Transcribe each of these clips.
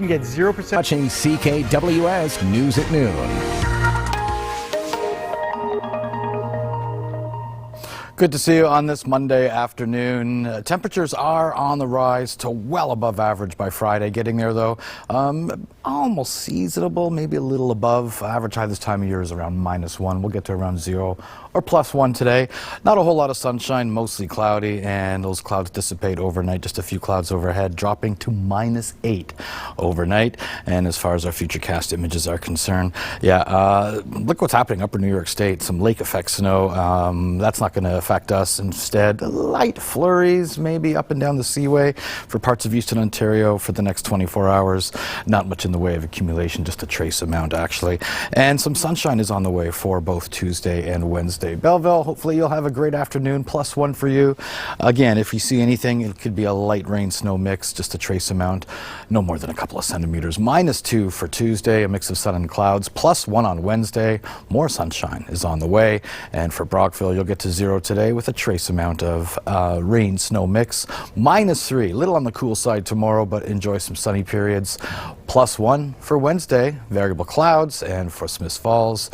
You can get 0%. Watching CKWS News at Noon. Good to see you on this Monday afternoon. Temperatures are on the rise to well above average by Friday. Getting there, though, almost seasonable, maybe a little above. Average high this time of year is around -1. We'll get to around 0 or +1 today. Not a whole lot of sunshine, mostly cloudy, and those clouds dissipate overnight. Just a few clouds overhead, dropping to -8 overnight. And as far as our futurecast images are concerned, look what's happening upper New York State. Some lake effect snow. That's not going to affect us. Instead, light flurries maybe up and down the Seaway for parts of eastern Ontario for the next 24 hours. Not much in the way of accumulation, just a trace amount actually. And some sunshine is on the way for both Tuesday and Wednesday. Belleville, hopefully you'll have a great afternoon. +1 for you. Again, if you see anything, it could be a light rain snow mix, just a trace amount, no more than a couple of centimeters. -2 for Tuesday, a mix of sun and clouds. +1 on Wednesday. More sunshine is on the way. And for Brockville, you'll get to 0 today with a trace amount of rain snow mix. -3, little on the cool side tomorrow, but enjoy some sunny periods. +1 for Wednesday, variable clouds. And for Smiths Falls,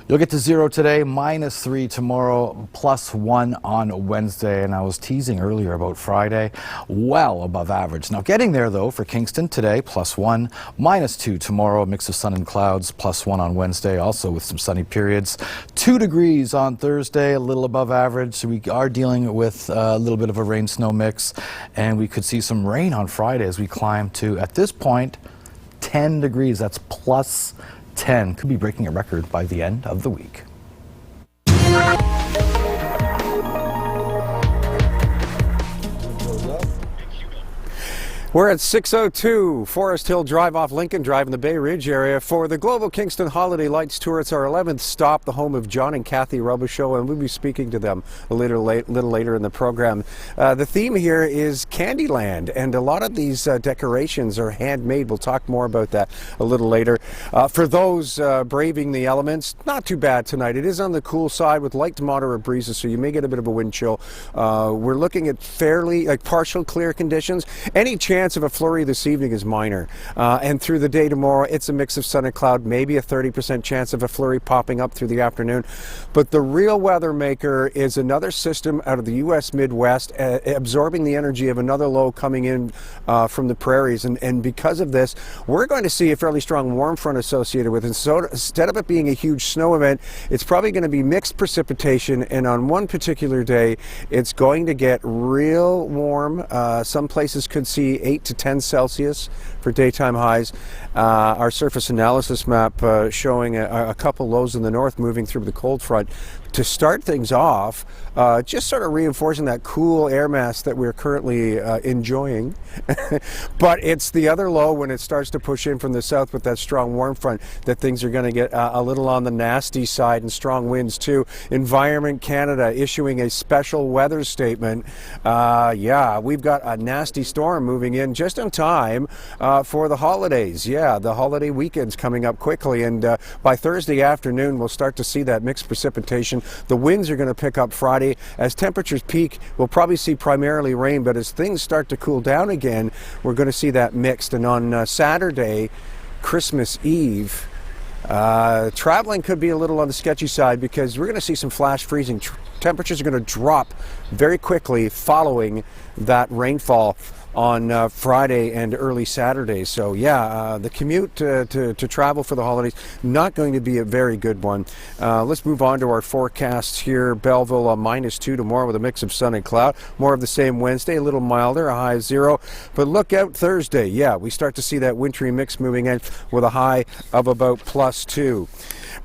you'll get to 0 today, -3 tomorrow, +1 on Wednesday. And I was teasing earlier about Friday, well above average. Now getting there though for Kingston today, +1, -2 tomorrow, a mix of sun and clouds, +1 on Wednesday, also with some sunny periods. 2 degrees on Thursday, a little above average. So we are dealing with a little bit of a rain snow mix, and we could see some rain on Friday as we climb to, at this point, 10 degrees. That's +10. Could be breaking a record by the end of the week. We're at 602 Forest Hill Drive off Lincoln Drive in the Bay Ridge area for the Global Kingston Holiday Lights Tour. It's our 11th stop, the home of John and Kathy Robichaud, and we'll be speaking to them a little later in the program. The theme here is Candyland, and a lot of these decorations are handmade. We'll talk more about that a little later. For those braving the elements, not too bad tonight. It is on the cool side with light to moderate breezes, so you may get a bit of a wind chill. We're looking at fairly partial clear conditions. Any chance of a flurry this evening is minor, and through the day tomorrow it's a mix of sun and cloud, maybe a 30% chance of a flurry popping up through the afternoon. But the real weather maker is another system out of the U.S. Midwest absorbing the energy of another low coming in from the prairies, and because of this we're going to see a fairly strong warm front associated with it. So instead of it being a huge snow event, it's probably going to be mixed precipitation, and on one particular day it's going to get real warm. Some places could see 8 to 10 Celsius for daytime highs. Our surface analysis map showing a couple lows in the north moving through the cold front to start things off, just sort of reinforcing that cool air mass that we're currently enjoying. But it's the other low when it starts to push in from the south with that strong warm front that things are going to get a little on the nasty side, and strong winds too. Environment Canada issuing a special weather statement. We've got a nasty storm moving in just in time for the holidays. The holiday weekend's coming up quickly, and by Thursday afternoon we'll start to see that mixed precipitation. The winds are going to pick up Friday. As temperatures peak, we'll probably see primarily rain, but as things start to cool down again, we're going to see that mixed. And on Saturday, Christmas Eve, traveling could be a little on the sketchy side because we're going to see some flash freezing. Temperatures are going to drop very quickly following that rainfall on Friday and early Saturday. So the commute to travel for the holidays, not going to be a very good one. Let's move on to our forecasts here. Belleville -2 tomorrow with a mix of sun and cloud. More of the same Wednesday, a little milder, a high of 0. But look out Thursday. We start to see that wintry mix moving in with a high of about +2.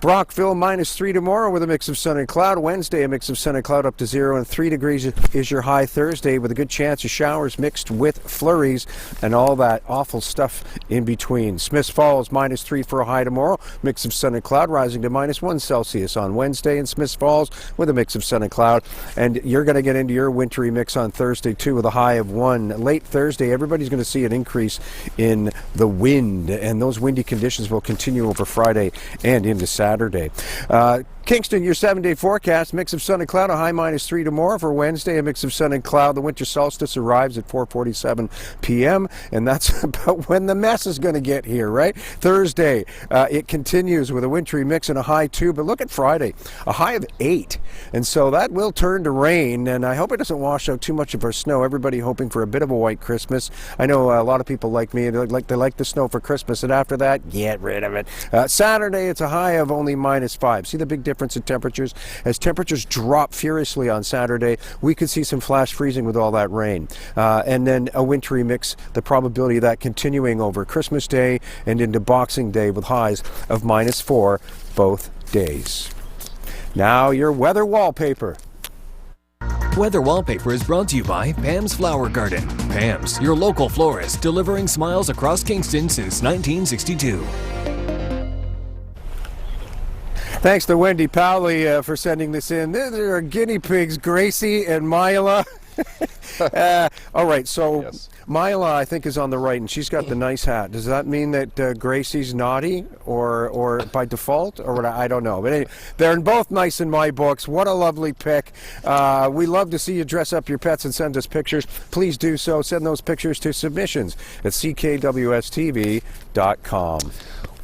Brockville -3 tomorrow with a mix of sun and cloud. Wednesday, a mix of sun and cloud up to 0, and 3 degrees is your high Thursday with a good chance of showers mixed with flurries and all that awful stuff in between. Smiths Falls -3 for a high tomorrow. Mix of sun and cloud rising to -1 Celsius on Wednesday in Smiths Falls with a mix of sun and cloud. And you're going to get into your wintry mix on Thursday too with a high of 1. Late Thursday, everybody's going to see an increase in the wind, and those windy conditions will continue over Friday and into Saturday. Saturday. Kingston, your 7-day forecast, mix of sun and cloud, a high -3 tomorrow. For Wednesday, a mix of sun and cloud. The winter solstice arrives at 4:47 p.m., and that's about when the mess is going to get here, right? Thursday, it continues with a wintry mix and a high 2, but look at Friday, a high of 8, and so that will turn to rain, and I hope it doesn't wash out too much of our snow. Everybody hoping for a bit of a white Christmas. I know a lot of people like me, they like the snow for Christmas, and after that, get rid of it. Saturday, it's a high of only -5. See the big difference in temperatures? As temperatures drop furiously on Saturday, we could see some flash freezing with all that rain. And then a wintry mix, the probability of that continuing over Christmas Day and into Boxing Day with highs of -4 both days. Now your weather wallpaper. Weather Wallpaper is brought to you by Pam's Flower Garden. Pam's, your local florist, delivering smiles across Kingston since 1962. Thanks to Wendy Powley for sending this in. There are guinea pigs, Gracie and Mila. All right, so yes. Mila, I think, is on the right, and she's got the nice hat. Does that mean that Gracie's naughty, or by default, or what? I don't know. But anyway, they're both nice in my books. What a lovely pick. We love to see you dress up your pets and send us pictures. Please do so. Send those pictures to submissions at ckwstv.com.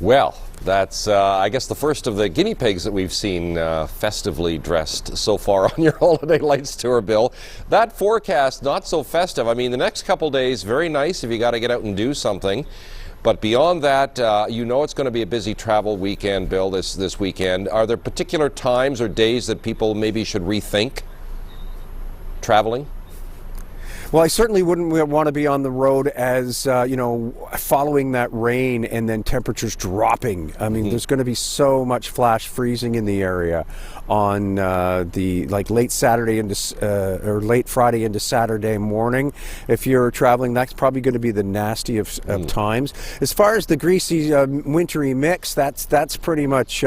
Well, that's, I guess, the first of the guinea pigs that we've seen festively dressed so far on your Holiday Lights tour, Bill. That forecast, not so festive. I mean, the next couple days, very nice if you got to get out and do something. But beyond that, you know it's going to be a busy travel weekend, Bill, this weekend. Are there particular times or days that people maybe should rethink traveling? Well, I certainly wouldn't want to be on the road as, following that rain and then temperatures dropping. I mean, there's going to be so much flash freezing in the area on late Saturday or late Friday into Saturday morning. If you're traveling, that's probably going to be the nasty of times. As far as the greasy, wintry mix, that's pretty much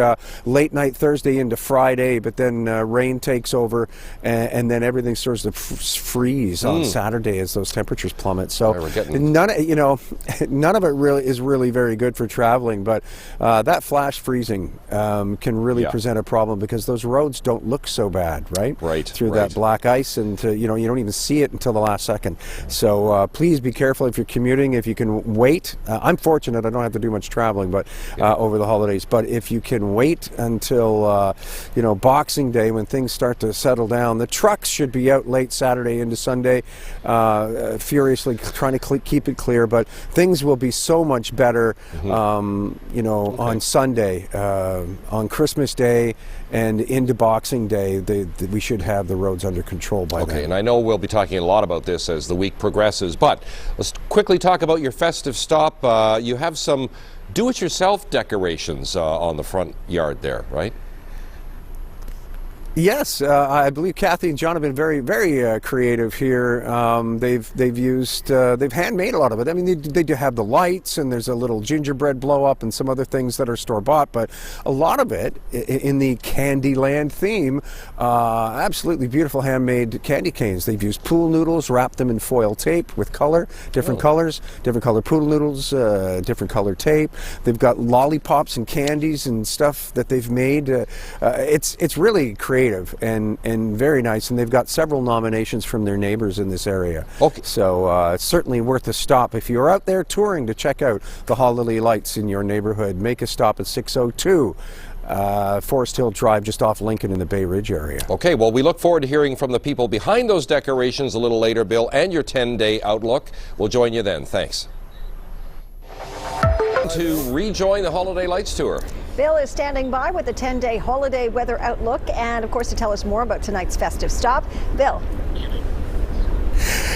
late night Thursday into Friday, but then rain takes over and then everything starts to freeze on Saturday as those temperatures plummet. So none of it really is very good for traveling, but that flash freezing can really present a problem because those roads don't look so bad, right? Through that black ice, and you don't even see it until the last second. So please be careful if you're commuting. If you can wait, I'm fortunate I don't have to do much traveling, but over the holidays. But if you can wait until Boxing Day when things start to settle down, the trucks should be out late Saturday into Sunday. Furiously trying to keep it clear, but things will be so much better, on Sunday, on Christmas Day, and into Boxing Day. We should have the roads under control by then. Okay, and I know we'll be talking a lot about this as the week progresses, but let's quickly talk about your festive stop. You have some do-it-yourself decorations on the front yard there, right? Yes, I believe Kathy and John have been very, very creative here. They've handmade a lot of it. I mean, they do have the lights, and there's a little gingerbread blow up, and some other things that are store bought. But a lot of it in the Candyland theme, absolutely beautiful handmade candy canes. They've used pool noodles, wrapped them in foil tape with color, different colors, different color pool noodles, different color tape. They've got lollipops and candies and stuff that they've made. It's really creative and very nice, and they've got several nominations from their neighbors in this area. Okay. So it's certainly worth a stop. If you're out there touring to check out the holiday lights in your neighborhood, make a stop at 602 Forest Hill Drive, just off Lincoln in the Bay Ridge area. Okay, well, we look forward to hearing from the people behind those decorations a little later, Bill, and your 10-day outlook. We'll join you then. Thanks. To rejoin the Holiday Lights Tour. Bill is standing by with the 10-day holiday weather outlook and, of course, to tell us more about tonight's festive stop. Bill.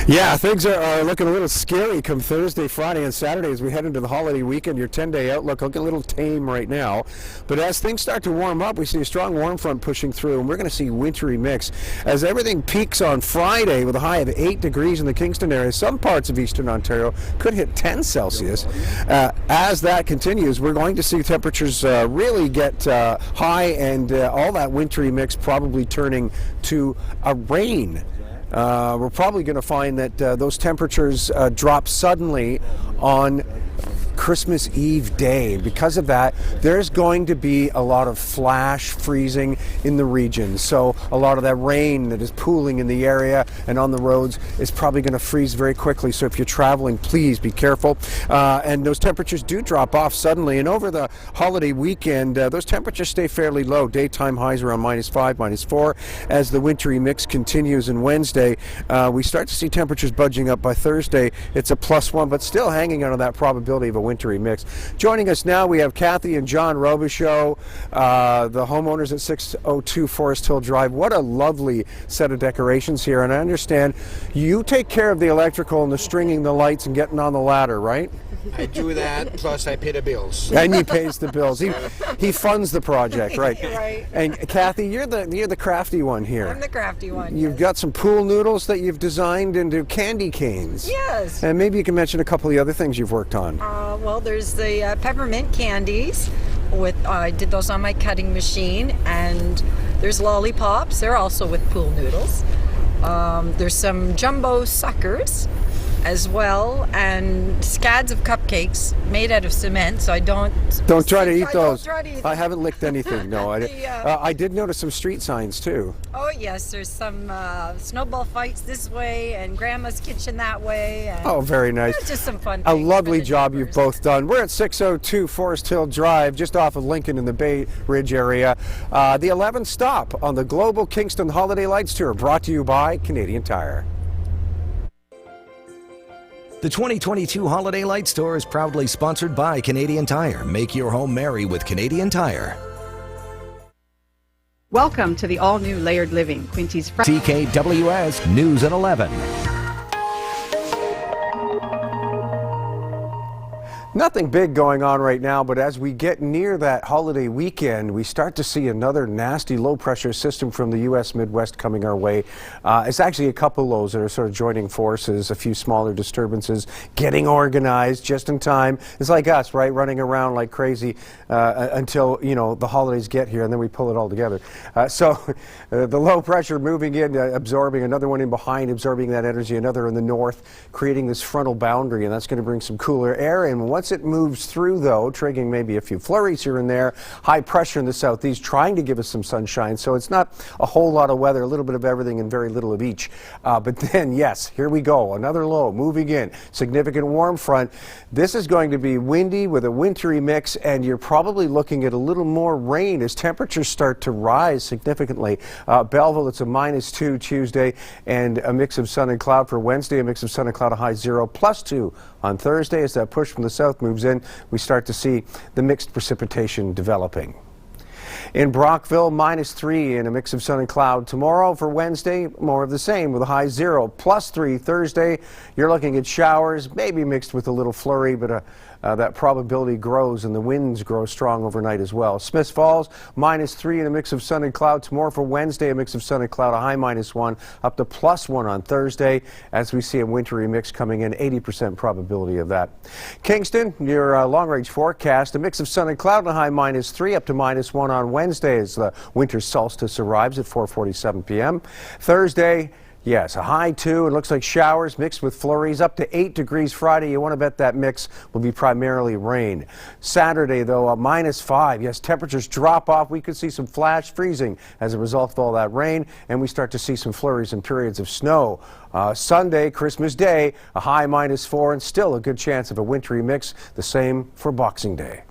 Yeah, things are looking a little scary come Thursday, Friday, and Saturday as we head into the holiday weekend. Your 10-day outlook looking a little tame right now. But as things start to warm up, we see a strong warm front pushing through, and we're going to see wintry mix as everything peaks on Friday with a high of 8 degrees in the Kingston area. Some parts of eastern Ontario could hit 10 Celsius. As that continues, we're going to see temperatures really get high, and all that wintry mix probably turning to a rain. We're probably going to find that those temperatures drop suddenly on Christmas Eve day. Because of that, there's going to be a lot of flash freezing in the region. So a lot of that rain that is pooling in the area and on the roads is probably going to freeze very quickly. So if you're traveling, please be careful. And those temperatures do drop off suddenly. And over the holiday weekend, those temperatures stay fairly low. Daytime highs around -5, -4. As the wintry mix continues in Wednesday, we start to see temperatures budging up by Thursday. It's a +1, but still hanging on that probability of a wintry mix. Joining us now, we have Kathy and John Robichaux, the homeowners at 602 Forest Hill Drive. What a lovely set of decorations here. And I understand you take care of the electrical and the stringing the lights and getting on the ladder, right? I do that, plus I pay the bills. And he pays the bills. He funds the project, right? Right. And Kathy, you're the crafty one here. I'm the crafty one. You've got some pool noodles that you've designed into candy canes. Yes. And maybe you can mention a couple of the other things you've worked on. Well, there's the peppermint candies. I did those on my cutting machine, and there's lollipops. They're also with pool noodles. There's some jumbo suckers as well, and scads of cupcakes made out of cement, so don't try to eat those. Don't try to eat them. I haven't licked anything. No, I did notice some street signs too. Oh yes, there's some snowball fights this way and Grandma's Kitchen that way. And oh, very nice. Just some fun A things lovely for the job neighbors. you've both done. We're at 602 Forest Hill Drive, just off of Lincoln in the Bay Ridge area. The 11th stop on the Global Kingston Holiday Lights Tour, brought to you by Canadian Tire. The 2022 Holiday Lights Tour is proudly sponsored by Canadian Tire. Make your home merry with Canadian Tire. Welcome to the all-new Layered Living, Quincy's Ckws News at 11. Nothing big going on right now, but as we get near that holiday weekend, we start to see another nasty low-pressure system from the U.S. Midwest coming our way. It's actually a couple lows that are sort of joining forces, a few smaller disturbances, getting organized just in time. It's like us, right? Running around like crazy until, the holidays get here, and then we pull it all together. So the low pressure moving in, absorbing another one in behind, absorbing that energy, another in the north, creating this frontal boundary, and that's going to bring some cooler air in. Once it moves through, though, triggering maybe a few flurries here and there, high pressure in the southeast trying to give us some sunshine. So it's not a whole lot of weather, a little bit of everything and very little of each. But then, yes, here we go. Another low moving in. Significant warm front. This is going to be windy with a wintry mix, and you're probably looking at a little more rain as temperatures start to rise significantly. Belleville, it's a -2 Tuesday, and a mix of sun and cloud for Wednesday, a mix of sun and cloud, a high 0, +2 on Thursday. As that push from the south moves in, we start to see the mixed precipitation developing. In Brockville, -3 and a mix of sun and cloud. Tomorrow for Wednesday, more of the same with a high 0, +3 Thursday. You're looking at showers, maybe mixed with a little flurry, but that probability grows and the winds grow strong overnight as well. Smiths Falls, -3 and a mix of sun and cloud. Tomorrow for Wednesday, a mix of sun and cloud, a high -1, up to +1 on Thursday. As we see a wintry mix coming in, 80% probability of that. Kingston, your long-range forecast, a mix of sun and cloud and a high -3, up to -1 on Wednesday as the winter solstice arrives at 4:47 p.m. Thursday, yes, a high 2. It looks like showers mixed with flurries, up to 8 degrees Friday. You want to bet that mix will be primarily rain. Saturday, though, a -5. Yes, temperatures drop off. We could see some flash freezing as a result of all that rain, and we start to see some flurries and periods of snow. Sunday, Christmas Day, a high -4, and still a good chance of a wintry mix. The same for Boxing Day.